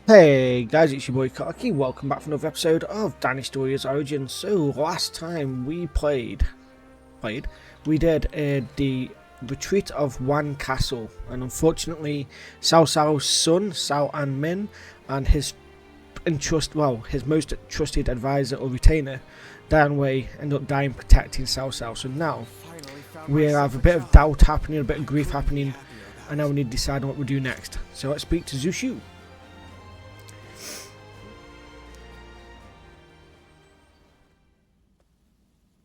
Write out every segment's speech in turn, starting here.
Hey guys, it's your boy Karki. Welcome back for another episode of Dynasty Warriors Origins. So last time we we did the retreat of Wan Castle, and unfortunately, Cao Cao's son, Cao An Min, and his most trusted advisor or retainer, Dan Wei, ended up dying protecting Cao Cao. So now we have a bit of doubt happening, a bit of grief happening, and now we need to decide what we do next. So let's speak to Zhu Shu.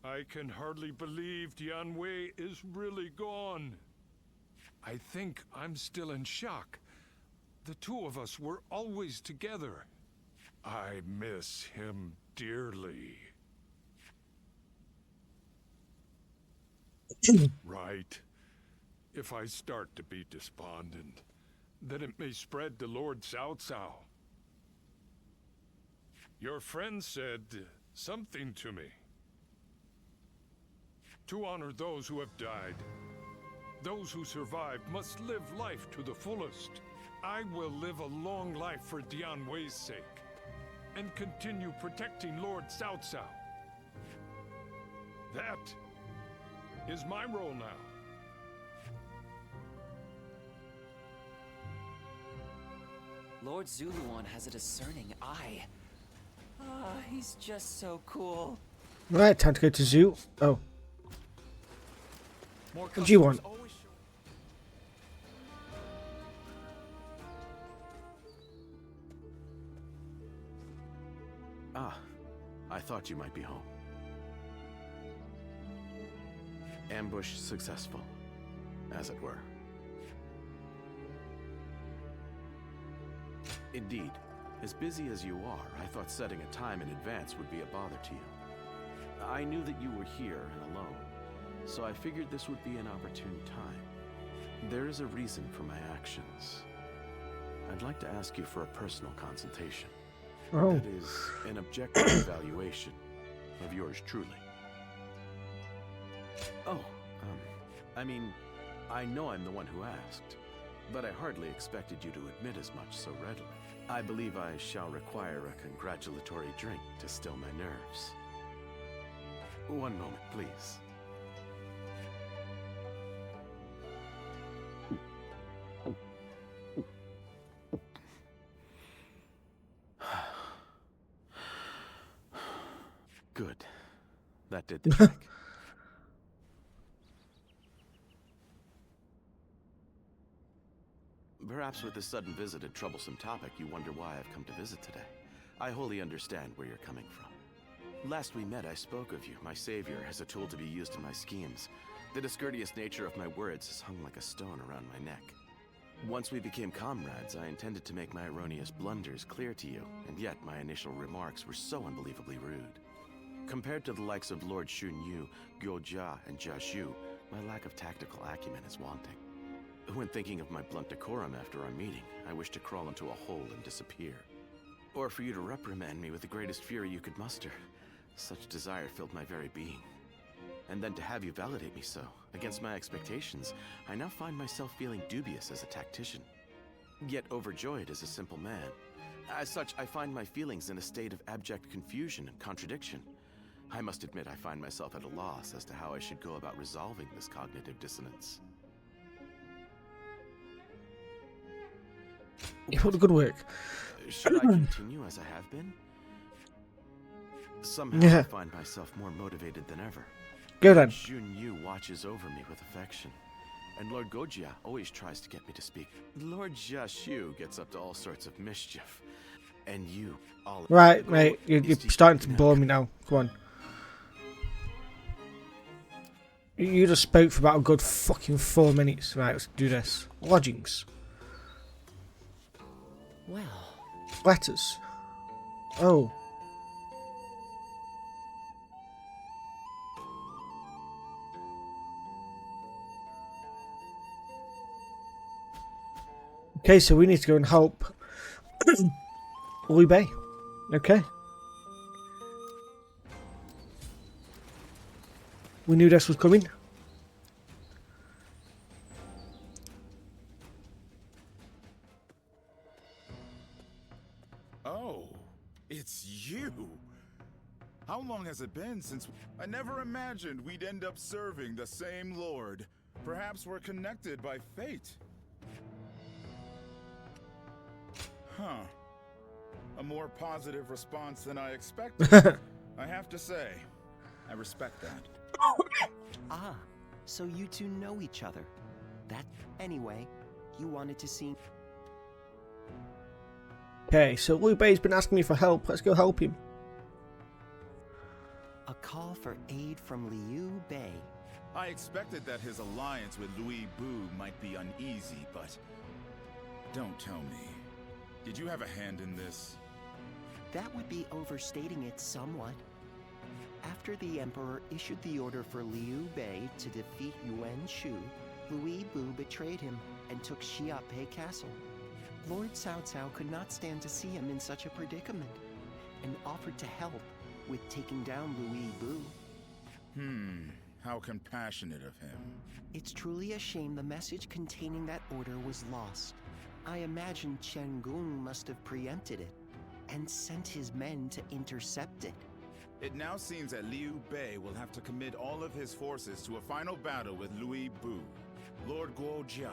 I can hardly believe Dian Wei is really gone. I think I'm still in shock. The two of us were always together. I miss him dearly. Right. If I start to be despondent, then it may spread to Lord Cao Cao. Your friend said something to me. To honor those who have died, those who survived must live life to the fullest. I will live a long life for Dian Wei's sake, and continue protecting Lord Cao Cao. That is my role now. Lord Zuluan has a discerning eye. He's just so cool. Right, time to go to zoo. Oh. What do you want? I thought you might be home. Ambush successful, as it were. Indeed, as busy as you are, I thought setting a time in advance would be a bother to you. I knew that you were here and alone, so I figured this would be an opportune time. There is a reason for my actions. I'd like to ask you for a personal consultation. Oh. That is, an objective evaluation of yours truly. Oh, I mean, I know I'm the one who asked, but I hardly expected you to admit as much so readily. I believe I shall require a congratulatory drink to still my nerves. One moment, please. Good. That did the trick. Perhaps with this sudden visit a troublesome topic, you wonder why I've come to visit today. I wholly understand where you're coming from. Last we met, I spoke of you, my savior, as a tool to be used in my schemes. The discourteous nature of my words has hung like a stone around my neck. Once we became comrades, I intended to make my erroneous blunders clear to you, and yet my initial remarks were so unbelievably rude. Compared to the likes of Lord Xun Yu, Guo Jia, and Jia Xu, my lack of tactical acumen is wanting. When thinking of my blunt decorum after our meeting, I wish to crawl into a hole and disappear. Or for you to reprimand me with the greatest fury you could muster. Such desire filled my very being. And then to have you validate me so, against my expectations, I now find myself feeling dubious as a tactician. Yet overjoyed as a simple man. As such, I find my feelings in a state of abject confusion and contradiction. I must admit I find myself at a loss as to how I should go about resolving this cognitive dissonance. You put the good work. Should I continue as I have been? Somehow I find myself more motivated than ever. Go then. Xun Yu watches over me with affection, and Lord Gojia always tries to get me to speak. Lord Jia Xu gets up to all sorts of mischief, and you all Right, mate, you're starting to bore me now. Come on. You just spoke for about a good fucking 4 minutes. Right, let's do this. Lodgings. Well, Letters. Oh. Okay, so we need to go and help Liu Bei. Okay. We knew this was coming. Oh, it's you. How long has it been since... I never imagined we'd end up serving the same lord. Perhaps we're connected by fate. Huh. A more positive response than I expected. I have to say, I respect that. Ah, so you two know each other. Anyway, you wanted to see... Okay, so Liu Bei's been asking me for help. Let's go help him. A call for aid from Liu Bei. I expected that his alliance with Louis Bu might be uneasy, but... Don't tell me. Did you have a hand in this? That would be overstating it somewhat. After the Emperor issued the order for Liu Bei to defeat Yuan Shu, Louis Bu betrayed him and took XiaoPei Castle. Lord Cao Cao could not stand to see him in such a predicament, and offered to help with taking down Louis Bu. How compassionate of him. It's truly a shame the message containing that order was lost. I imagine Chen Gong must have preempted it, and sent his men to intercept it. It now seems that Liu Bei will have to commit all of his forces to a final battle with Louis Bu. Lord Guojia,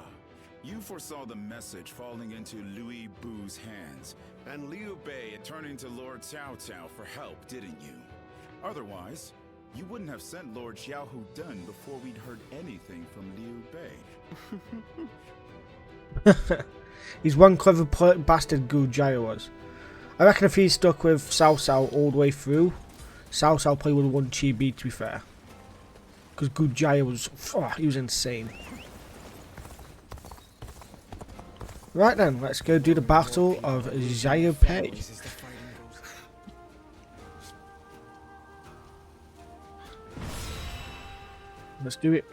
you foresaw the message falling into Louis Bu's hands, and Liu Bei turning to Lord Cao Cao for help, didn't you? Otherwise, you wouldn't have sent Lord Xiao Dun before we'd heard anything from Liu Bei. He's one clever bastard, Gu Jia was. I reckon if he stuck with Cao Cao all the way through, Cao Cao probably would have won Chibi, to be fair. Because Gu Jia was, he was insane. Right then, let's go do the battle of XiaoPei. Let's do it.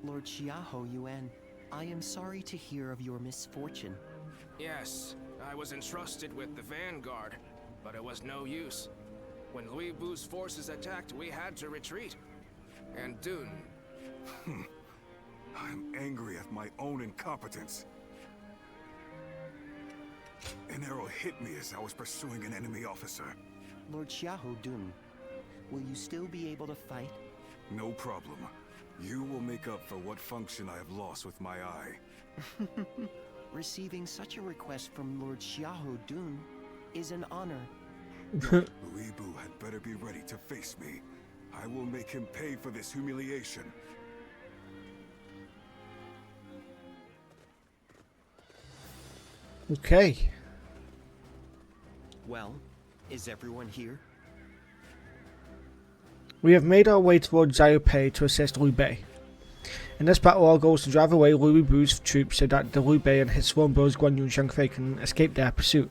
Lord Xiahou Yuan, I am sorry to hear of your misfortune. Yes, I was entrusted with the vanguard, but it was no use. When Louis Bu's forces attacked, we had to retreat. And Dun... I'm angry at my own incompetence. An arrow hit me as I was pursuing an enemy officer. Lord Xiahou Dun, will you still be able to fight? No problem. You will make up for what function I have lost with my eye. Receiving such a request from Lord Xiahou Dun is an honor. Louis Bu had better be ready to face me. I will make him pay for this humiliation. Okay. Well, is everyone here? We have made our way towards XiaoPei to assist Liu Bei. In this battle, our goal is to drive away Louis Bu's troops so that the Liu Bei and his sworn bros Guan Yu and Zhang Fei can escape their pursuit.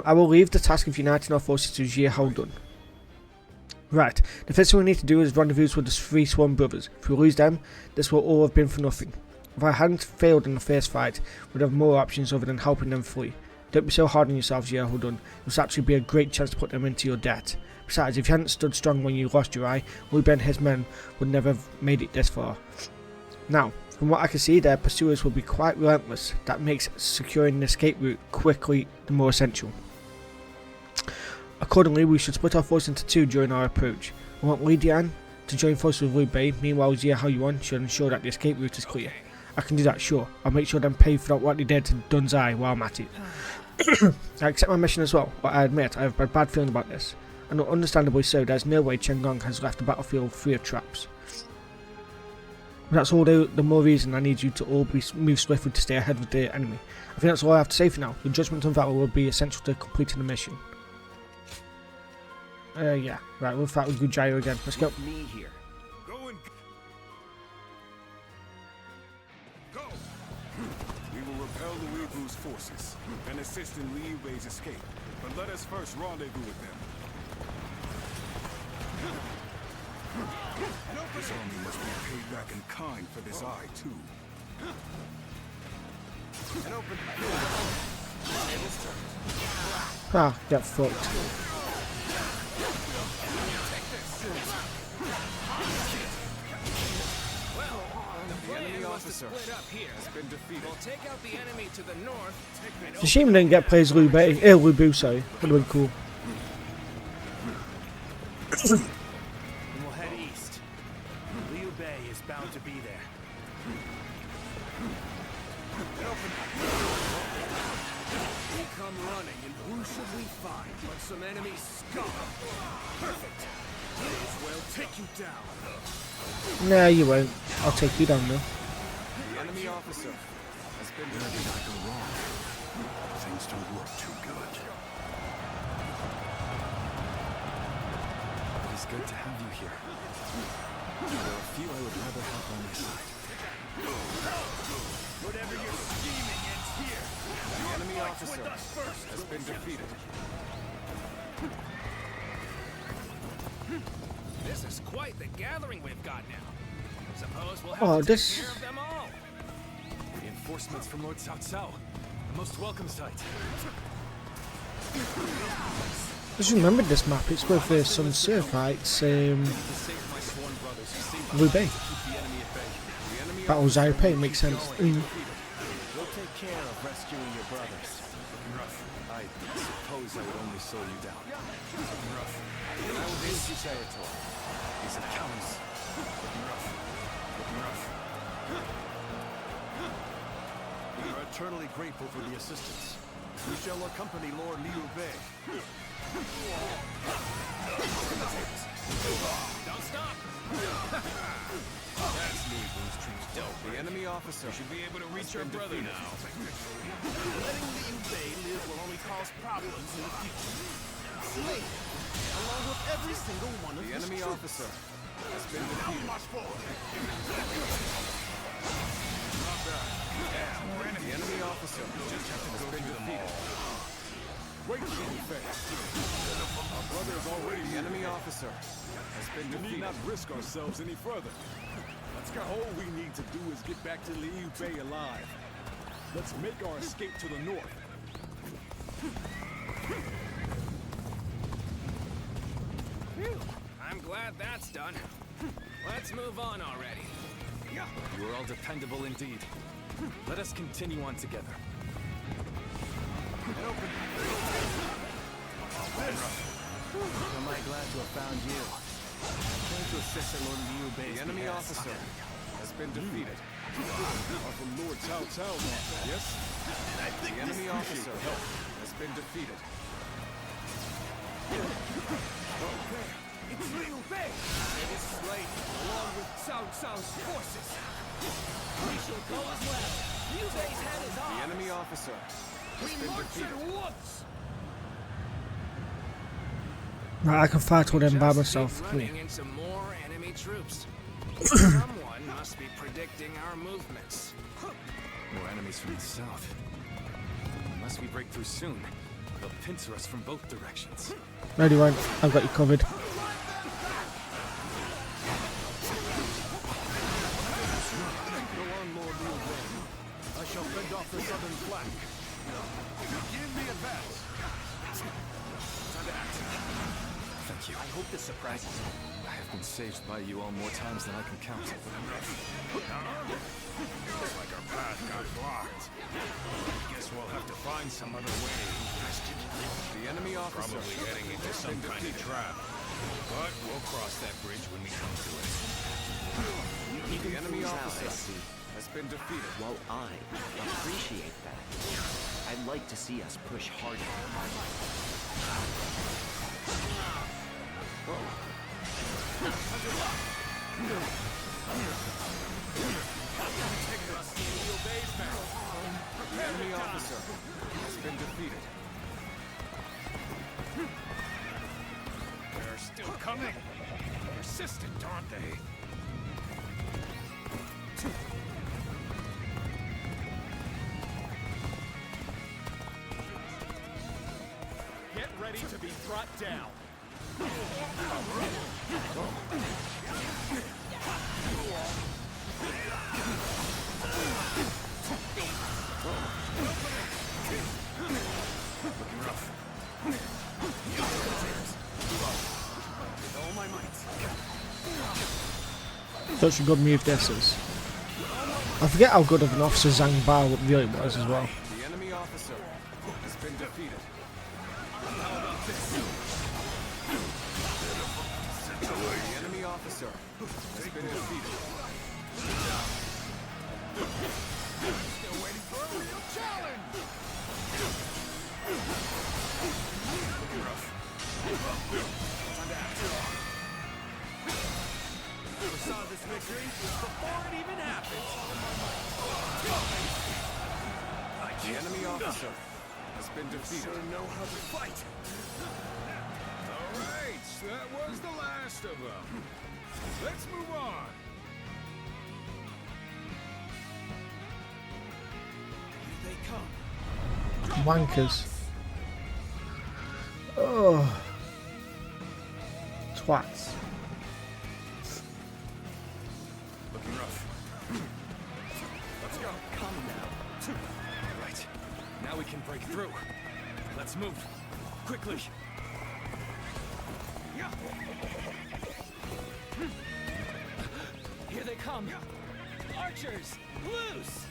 I will leave the task of uniting our forces to Xiahou Dun. Right, the first thing we need to do is rendezvous with the three sworn brothers. If we lose them, this will all have been for nothing. If I hadn't failed in the first fight, we'd have more options other than helping them flee. Don't be so hard on yourself, Xiahou Dun. It will actually be a great chance to put them into your debt. Besides, if you hadn't stood strong when you lost your eye, Liu Bei and his men would never have made it this far. Now, from what I can see, their pursuers will be quite relentless. That makes securing an escape route quickly the more essential. Accordingly, we should split our force into two during our approach. I want Li Dian to join forces with Liu Bei, meanwhile Xiahou Yuan should ensure that the escape route is clear. I can do that, sure. I'll make sure them pay for what they did to Dun's eye while I'm at it. I accept my mission as well, but I admit I have a bad feeling about this. And understandably so, there's no way Chen Gong has left the battlefield free of traps. That's all the more reason I need you to all move swiftly to stay ahead of the enemy. I think that's all I have to say for now. Your judgment and valor will be essential to completing the mission. Yeah. Right, we'll fight with Gu Jia again. Let's go. Me here. Go and... Go! We will repel Louis Bu's forces and assist in Liu Bei's escape. But let us first rendezvous with them. This army must be paid back in kind for this eye, too. Ah, get fucked. plan was to split up here. We'll take out the enemy to the north. It's a shame we didn't get players Liu Bu, sorry. Would have been cool. We'll head east. Liu Bei is bound to be there. We come running, and who should we find but some enemy scum? Perfect. May as well take you down. Nah, you won't. I'll take you down though. The enemy officer has been Where did I go wrong? Things don't look too good. It is good to have you here. There are a few I would rather have on my side. Whatever you're scheming ends here. The enemy officer has been defeated. This is quite the gathering we've got now. Suppose we'll have Oh, to this- take care of them all. Reinforcements from Lord Cao Cao. A most welcome sight. Just remembered this map. It's with Sun Tzu fights To save my sworn brothers, to save Liu Bei. keep the enemy at bay. The enemy Battle XiaoPei makes sense. We'll take care of rescuing your brothers. I suppose I would only slow you down. And I will raise your territory. These are counts. We are eternally grateful for the assistance. We shall accompany Lord Liu Bei. Don't stop. That's Louis Vu's troops dope. The enemy officer Should be able to reach our brother now. Letting Liu Bei live will only cause problems in the future. Slay him, along with every single one of the enemy officer has been defeated. The enemy officer just have to go through them all. Wait, XiaoPei. Our brother is already The enemy officer has been We need defeated. not risk ourselves any further. All we need to do is get back to Liu Bei alive. Let's make our escape to the north. Phew. I'm glad that's done. Let's move on already. You are all dependable indeed. Let us continue on together. Am I glad to have found you? I'm going to assist in Lord Liu Bei's The enemy behest. officer has been defeated. Are from Lord Cao Cao, yes? The enemy officer has been defeated. It's Liu Bei! It is slain, along with Cao Cao's forces. We shall go as well. Liu Bei's head is ours. The enemy officer has We been march defeated. at once. Right, I can fight all them by myself. Just Come keep running here. into more enemy troops. Someone must be predicting our movements. More enemies from the south. Unless we break through soon, they'll pincer us from both directions. No, you won't. I've got you covered. Go on, Lord Liu Bei. I shall fend off the southern flank. Begin the advance. Time to act. Thank you. I hope this surprises you. I have been saved by you all more times than I can count. Looks like our path got blocked. Guess we'll have to find some other way. The enemy officer Probably heading into some kind of trap. But we'll cross that bridge when we come to it. The enemy Out, I officer see. has been defeated. While I appreciate that, I'd like to see us push harder. The enemy officer has been defeated. They're still coming. Persistent, aren't they? Get ready to be brought down. Looking rough. With all my might. Such a good move this is. All I forget how good of an officer Zhang Bao really was as well. The enemy officer has been defeated. The enemy officer has been defeated. Still waiting for a real challenge. We saw this victory before it even happened. The enemy officer has been defeated. Sure know how to fight. All right, that was the last of them. Let's move on. Here they come. Wankers. Oh. Twats. Looking rough. Let's go. Come now. Right. Now we can break through. Let's move. Quickly. Here they come. Archers, loose!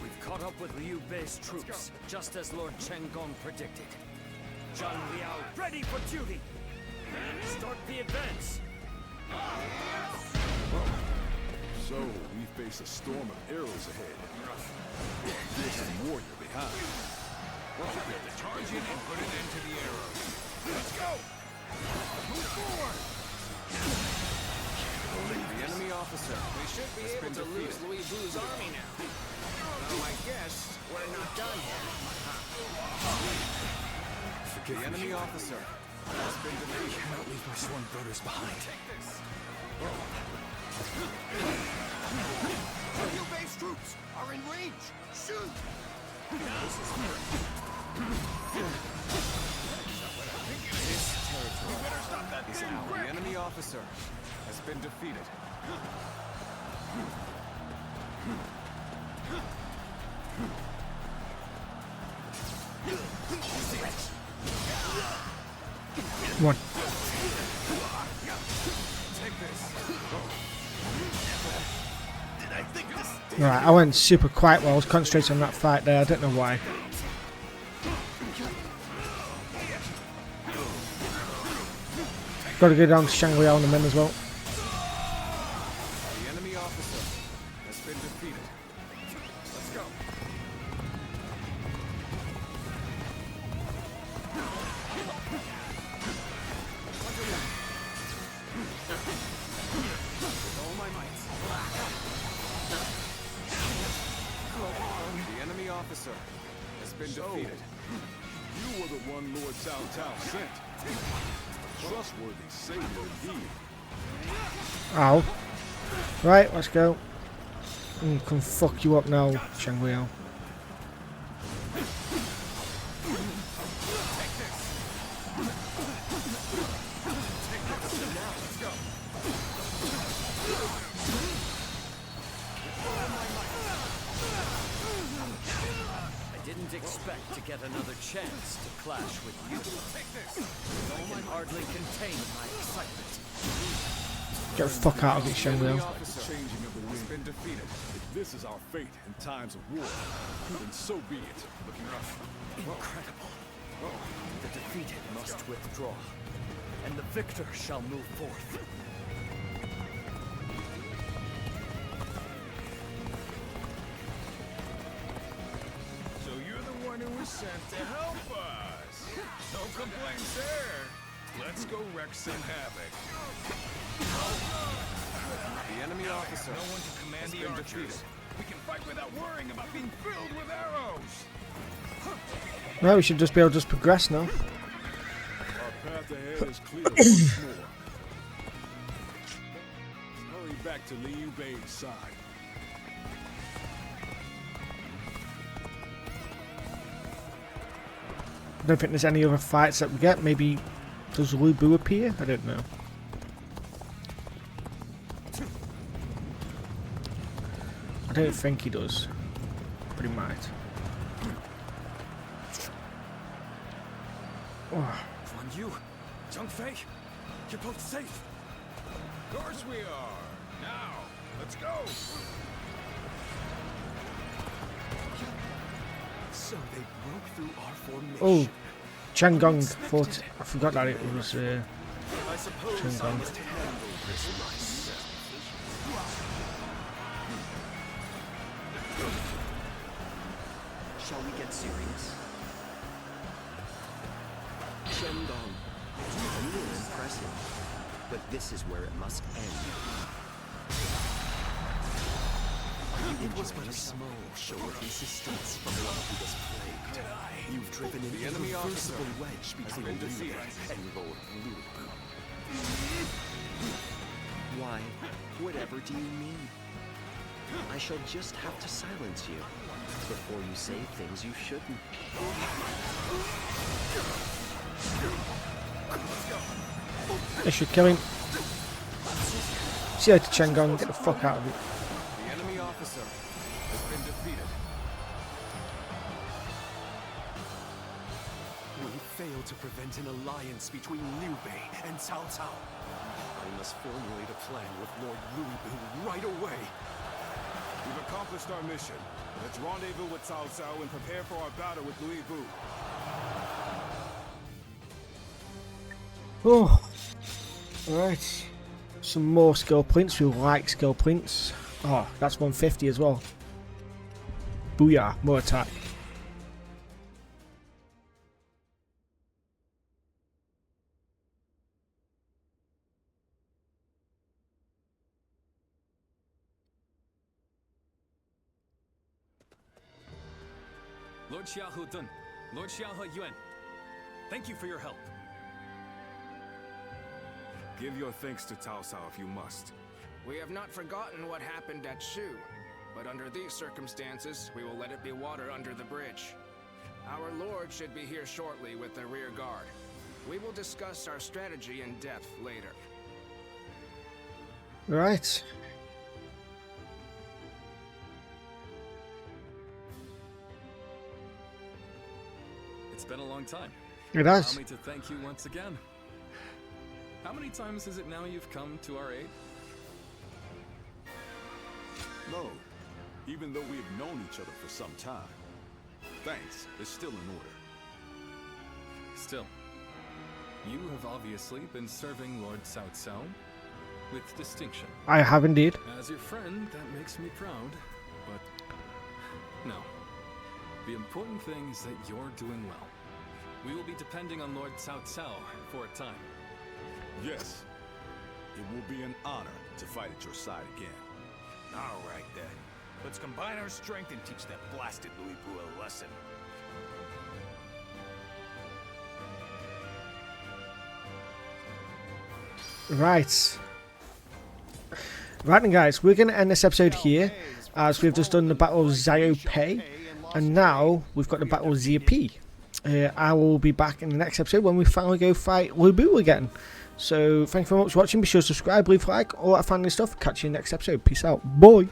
We've caught up with Liu Bei's troops, just as Lord Chen Gong predicted. Zhang Liao, ready for duty! Start the advance! So, we face a storm of arrows ahead. There's a warrior behind. Charge in and put an end to the arrows. Let's go! Move forward! The enemy officer. We should be able to lose Louis Vu's army now. Though I guess we're not done yet. The enemy officer has been defeated. We cannot leave my sworn brothers behind. Liu Bei's troops are in range. Shoot! This territory is ours. The enemy officer has been defeated. Come on. Take this. Right, I went super quiet while I was concentrating on that fight there. I don't know why. Got to go down to Shangri on the men as well. The enemy officer has been defeated. Let's go. With all my might. The enemy officer has been defeated. You were the one Lord Cao Cao sent. Trustworthy savior indeed. Ow. Right, let's go. Can fuck you up now, Shangri-Ao. I didn't expect to get another chance to clash with you. I can hardly contain my excitement. Get the fuck out of it, Shangri-Ao. Changing of the Has wind. been defeated. If this is our fate in times of war, then so be it. Looking rough. Incredible. The defeated must withdraw, and the victor shall move forth. So you're the one who was sent to help us. No complaints there. Let's go wreak some havoc. The enemy officer No one to command has the been archers. defeated. We can fight without worrying about being filled with arrows. Right, we should just be able to just progress now. Our path ahead is clear once more. Hurry back to Liu Bei's side. I don't think there's any other fights that we get. Maybe does Lu Bu appear? I don't know. I don't think he does, but he might. Oh. Guan Yu, Zhang Fei, you're both safe. course we are. Now, let's go. So they broke through our formation. Oh, Changong fought. I forgot that it was I suppose I Changong. must handle this myself. Shall we get serious? Shendong, you are impressive, but this is where it must end. It was but a small show of resistance from one who was plagued. You've driven an irreversible wedge between Liu Bei and Lord Liu. Why, whatever do you mean? I shall just have to silence you before you say things you shouldn't. They should kill him. See you later, Changong. Get the fuck out of it. The enemy officer has been defeated. We failed to prevent an alliance between Liu Bei and Cao Cao. I must formulate a plan with Lord Liu Bei right away. We've accomplished our mission. Let's rendezvous with Cao Cao and prepare for our battle with Louis Bu. Oh, right. Some more skill points. We like skill points. Oh, that's 150 as well. Booyah, more attack. Lord Xiaohe Dun, Lord Xiaohe Yuan, thank you for your help. Give your thanks to Cao Cao if you must. We have not forgotten what happened at Shu, but under these circumstances, we will let it be water under the bridge. Our lord should be here shortly with the rear guard. We will discuss our strategy in depth later. Right. It's been a long time. It has. Allow me to thank you once again. How many times is it now you've come to our aid? No, even though we've known each other for some time. Thanks is still in order. Still, you have obviously been serving Lord Cao Cao with distinction. I have indeed. As your friend, that makes me proud, but no. The important thing is that you're doing well. We will be depending on Lord Cao Cao for a time. Yes, it will be an honor to fight at your side again. All right then. Let's combine our strength and teach that blasted Louis Bu a lesson. Right. Right then, guys, we're going to end this episode here, as we've just done the Battle of XiaoPei, and now we've got the Battle of XiaoPei. I will be back in the next episode when we finally go fight Liu Bu again. So, thank you very much for watching. Be sure to subscribe, leave a like, all that family stuff. Catch you in the next episode. Peace out. Bye.